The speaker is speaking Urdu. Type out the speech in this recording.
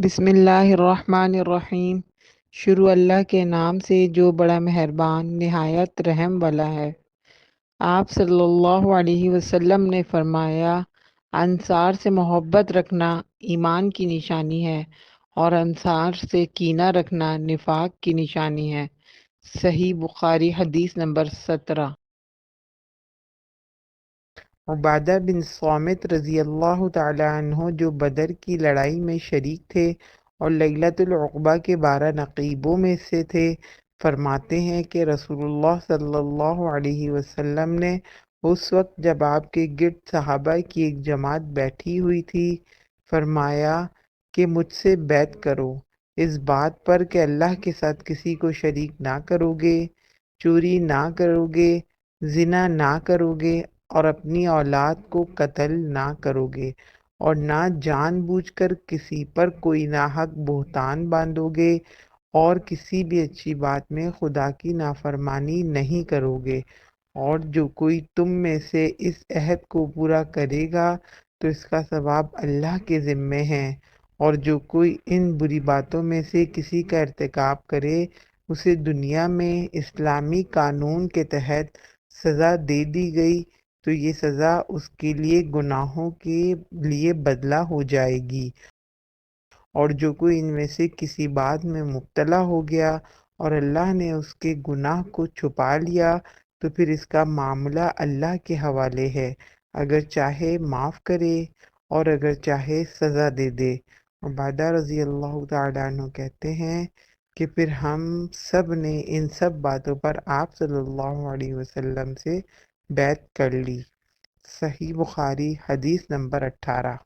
بسم اللہ الرحمن الرحیم۔ شروع اللہ کے نام سے جو بڑا مہربان نہایت رحم والا ہے۔ آپ صلی اللہ علیہ وسلم نے فرمایا، انصار سے محبت رکھنا ایمان کی نشانی ہے اور انصار سے کینہ رکھنا نفاق کی نشانی ہے۔ صحیح بخاری حدیث نمبر 17۔ عبادہ بن صامت رضی اللہ تعالی عنہ جو بدر کی لڑائی میں شریک تھے اور لیلۃ العقبہ کے 12 نقیبوں میں سے تھے، فرماتے ہیں کہ رسول اللہ صلی اللہ علیہ وسلم نے اس وقت جب آپ کے گرد صحابہ کی ایک جماعت بیٹھی ہوئی تھی، فرمایا کہ مجھ سے بیعت کرو اس بات پر کہ اللہ کے ساتھ کسی کو شریک نہ کرو گے، چوری نہ کرو گے، زنا نہ کرو گے اور اپنی اولاد کو قتل نہ کرو گے، اور نہ جان بوجھ کر کسی پر کوئی ناحق بہتان باندھو گے، اور کسی بھی اچھی بات میں خدا کی نافرمانی نہیں کرو گے، اور جو کوئی تم میں سے اس عہد کو پورا کرے گا تو اس کا ثواب اللہ کے ذمے ہے، اور جو کوئی ان بری باتوں میں سے کسی کا ارتکاب کرے اسے دنیا میں اسلامی قانون کے تحت سزا دے دی گئی تو یہ سزا اس کے لیے گناہوں کے لیے بدلہ ہو جائے گی، اور جو کوئی ان میں سے کسی بات میں مبتلا ہو گیا اور اللہ نے اس کے گناہ کو چھپا لیا تو پھر اس کا معاملہ اللہ کے حوالے ہے، اگر چاہے معاف کرے اور اگر چاہے سزا دے دے۔ عبادہ رضی اللہ تعالیٰ عنہ کہتے ہیں کہ پھر ہم سب نے ان سب باتوں پر آپ صلی اللہ علیہ وسلم سے بیعت کر لی۔ صحیح بخاری حدیث نمبر 18۔